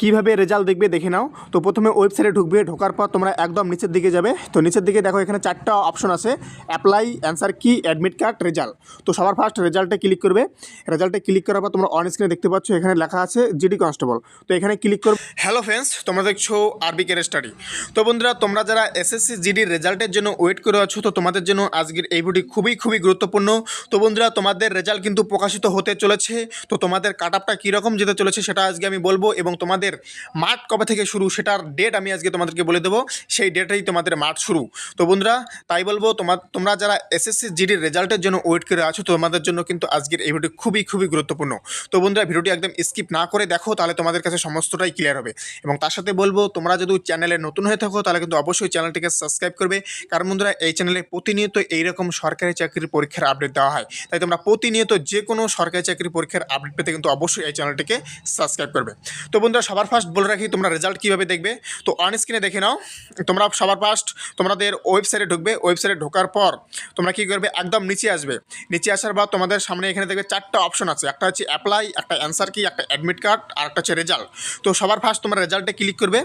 কীভাবে রেজাল্ট দেখবে দেখে নাও। তো প্রথমে ওয়েবসাইটে ঢুকবে, ঢোকার পর তোমরা একদম নিচের দিকে যাবে। তো নিচের দিকে দেখো এখানে 4টা অপশন আছে, অ্যাপ্লাই, অ্যান্সার কি, অ্যাডমিট কার্ড, রেজাল্ট। তো সবার ফার্স্ট রেজাল্টে ক্লিক করবে। রেজাল্টে ক্লিক করার পর তোমরা অন স্ক্রিনে দেখতে পাচ্ছ এখানে লেখা আছে জিডি কনস্টেবল। তো এখানে ক্লিক করবে। হ্যালো ফ্রেন্ডস, তোমরা দেখছো আরবি কেয়ার স্টাডি। তো বন্ধুরা, তোমরা যারা এসএসসি জিডির রেজাল্টের জন্য ওয়েট করে আছো, তো তোমাদের জন্য আজকের এই ভিডিও খুবই গুরুত্বপূর্ণ। তো বন্ধুরা, তোমাদের রেজাল্ট কিন্তু প্রকাশিত হতে চলেছে। তো তোমাদের কাট আপটা কীরকম যেতে চলেছে সেটা আজকে আমি বলবো, এবং তোমাদের মার্চ কবে থেকে শুরু সেটার ডেট আমি আজকে তোমাদেরকে বলে দেবো। সেই ডেটেই তোমাদের মার্চ শুরু। তো বন্ধুরা, তাই বলবো তোমরা যারা এসএসসি জিডির রেজাল্টের জন্য ওয়েট করে আছো, তোমাদের জন্য কিন্তু আজকের এই ভিডিও খুবই গুরুত্বপূর্ণ। তো বন্ধুরা, ভিডিওটি একদম স্কিপ না করে দেখো, তাহলে তোমাদের কাছে সমস্তটাই ক্লিয়ার হবে। এবং তার সাথে বলবো, তোমরা যদি চ্যানেলে নতুন হয়ে থাকো তাহলে কিন্তু অবশ্যই চ্যানেলটিকে সাবস্ক্রাইব করবে। কারণ বন্ধুরা, এই চ্যানেলে প্রতিনিয়ত এইরকম সরকারি চাকরির পরীক্ষার আপডেট দেওয়া হয়। তাই তোমরা প্রতিনিয়ত যে কোনো সরকারি চাকরির পরীক্ষার আপডেট পেতে কিন্তু অবশ্যই এই চ্যানেলটিকে সাবস্ক্রাইব করবে। তো বন্ধুরা, সবার ফার্স্ট বলে রাখি, তোমরা রেজাল্ট কীভাবে দেখবে। তো অন স্ক্রিনে দেখে নাও। তোমরা সবার ফার্স্ট তোমাদের ওয়েবসাইটে ঢুকবে। ওয়েবসাইটে ঢোকার পর তোমরা কী করবে, একদম নিচে আসবে। নিচে আসার পর তোমাদের সামনে এখানে দেখবে 4টা অপশন আছে। একটা হচ্ছে অ্যাপ্লাই, একটা অ্যান্সার কি, একটা অ্যাডমিট কার্ড, আর একটা হচ্ছে রেজাল্ট। তো সবার ফার্স্ট তোমরা রেজাল্টে ক্লিক করবে।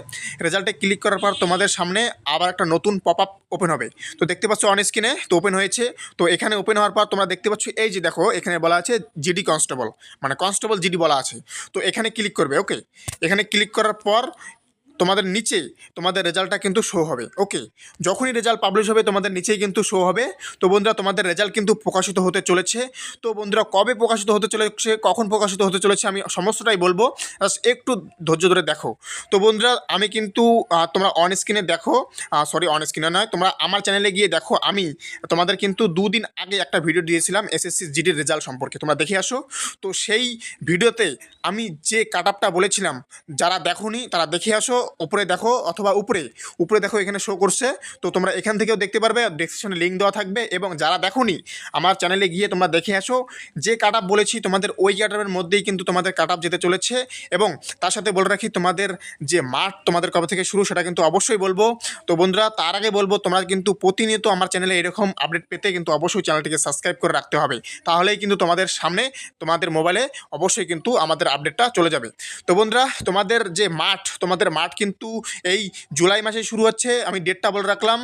রেজাল্টে ক্লিক করার পর তোমাদের সামনে আবার একটা নতুন পপ আপ ওপেন হবে। তো দেখতে পাচ্ছ অন স্ক্রিনে, তো ওপেন হয়েছে। তো এখানে ওপেন হওয়ার পর তোমরা দেখতে পাচ্ছ এই যে দেখো, এখানে বলা আছে জিডি কনস্টেবল, মানে কনস্টেবল জিডি বলা আছে। তো এখানে ক্লিক করবে। ওকে, এখানে ক্লিক করার পর তোমাদের নিচে তোমাদের রেজাল্টটা কিন্তু শো হবে। ওকে, যখনই রেজাল্ট পাবলিশ হবে তোমাদের নিচেই কিন্তু শো হবে। তো বন্ধুরা, তোমাদের রেজাল্ট কিন্তু প্রকাশিত হতে চলেছে। তো বন্ধুরা, কবে প্রকাশিত হতে চলেছে, কখন প্রকাশিত হতে চলেছে, আমি সমস্তটাই বলবো, একটু ধৈর্য ধরে দেখো। তো বন্ধুরা, আমি কিন্তু তোমরা অন স্ক্রিনে দেখো, অন স্ক্রিনে নয়, তোমরা আমার চ্যানেলে গিয়ে দেখো। আমি তোমাদের কিন্তু 2 দিন আগে একটা ভিডিও দিয়েছিলাম এসএসসি জিডির রেজাল্ট সম্পর্কে, তোমরা দেখে আসো। তো সেই ভিডিওতে আমি যে কাট আপটা বলেছিলাম, যারা দেখোনি তারা দেখে আসো। উপরে দেখো, অথবা উপরে দেখো, এখানে শো করছে। তো তোমরা এখান থেকেও দেখতে পারবে, ডেসক্রিপশনে লিঙ্ক দেওয়া থাকবে। এবং যারা দেখোনি, আমার চ্যানেলে গিয়ে তোমরা দেখে আসো। যে কাট আপ বলেছি তোমাদের ওই কাট আপের মধ্যেই কিন্তু তোমাদের কাট আপ যেতে চলেছে। এবং তার সাথে বলে রাখি, তোমাদের যে মার্চ তোমাদের কবে থেকে শুরু সেটা কিন্তু অবশ্যই বলবো। তো বন্ধুরা, তার আগে বলবো, তোমরা কিন্তু প্রতিনিয়ত আমার চ্যানেলে এরকম আপডেট পেতে কিন্তু অবশ্যই চ্যানেলটিকে সাবস্ক্রাইব করে রাখতে হবে। তাহলেই কিন্তু তোমাদের সামনে, তোমাদের মোবাইলে অবশ্যই কিন্তু আমাদের আপডেটটা চলে যাবে। তো বন্ধুরা, তোমাদের মাঠ কিন্তু এই জুলাই মাসে শুরু হচ্ছে। আমি ডেটটা বলে রাখলাম,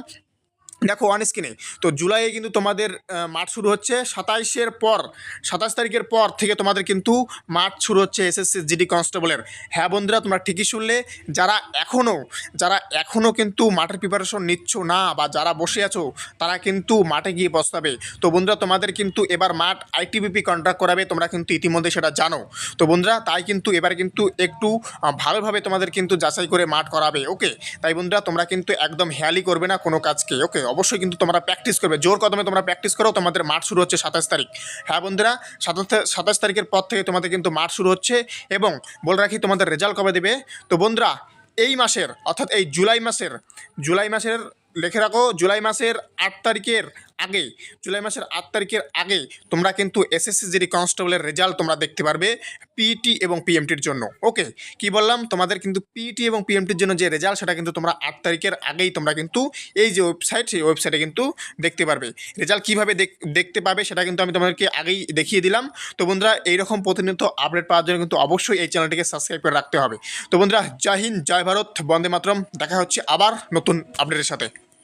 দেখো অন স্ক্রিনে। তো জুলাইয়ে কিন্তু তোমাদের মার্চ শুরু হচ্ছে। 27 তারিখের পর থেকে তোমাদের কিন্তু মার্চ শুরু হচ্ছে এসএসসি জিডি কনস্টেবলের। হ্যাঁ বন্ধুরা, তোমরা ঠিকই শুনলে। যারা এখনও কিন্তু মাঠের প্রিপারেশন নিচ্ছ না, বা যারা বসে আছো, তারা কিন্তু মাঠে গিয়ে পৌঁছাবে। তো বন্ধুরা, তোমাদের কিন্তু এবার মাঠ আইটিবিপি কন্ট্রাক্ট করাবে, তোমরা কিন্তু ইতিমধ্যে সেটা জানো। তো বন্ধুরা, তাই কিন্তু এবার কিন্তু একটু ভালোভাবে তোমাদের কিন্তু যাচাই করে মাঠ করাবে। ওকে, তাই বন্ধুরা, তোমরা কিন্তু একদম হেয়ালি করবে না কোনো কাজকে। ওকে, অবশ্যই কিন্তু তোমরা প্র্যাকটিস করবে, জোর কদমে তোমরা প্র্যাকটিস করো। তোমাদের মার্চ শুরু হচ্ছে 27 তারিখ। হ্যাঁ বন্ধুরা, 27 তারিখের পর থেকে তোমাদের কিন্তু মার্চ শুরু হচ্ছে। এবং বলে রাখি, তোমাদের রেজাল্ট কবে দেবে। তো বন্ধুরা, এই মাসের, অর্থাৎ এই জুলাই মাসের লিখে রাখো, জুলাই মাসের 8 তারিখের আগে তোমরা কিন্তু এসএসসি জিডি কনস্টেবলের রেজাল্ট তোমরা দেখতে পারবে, পিইটি এবং পিএমটির জন্য। ওকে, কি বললাম, তোমাদের কিন্তু পিইটি এবং পিএমটির জন্য যে রেজাল্ট, সেটা কিন্তু তোমরা 8 তারিখের আগেই তোমরা কিন্তু এই যে ওয়েবসাইট, সেই ওয়েবসাইটে কিন্তু দেখতে পারবে। রেজাল্ট কীভাবে দেখতে পাবে সেটা কিন্তু আমি তোমাদেরকে আগেই দেখিয়ে দিলাম। তো বন্ধুরা, এইরকম প্রতিনিয়ত আপডেট পাওয়ার জন্য কিন্তু অবশ্যই এই চ্যানেলটিকে সাবস্ক্রাইব করে রাখতে হবে। তো বন্ধুরা, জয় হিন্দ, জয় ভারত, বন্দে মাতরম। দেখা হচ্ছে আবার নতুন আপডেটের সাথে।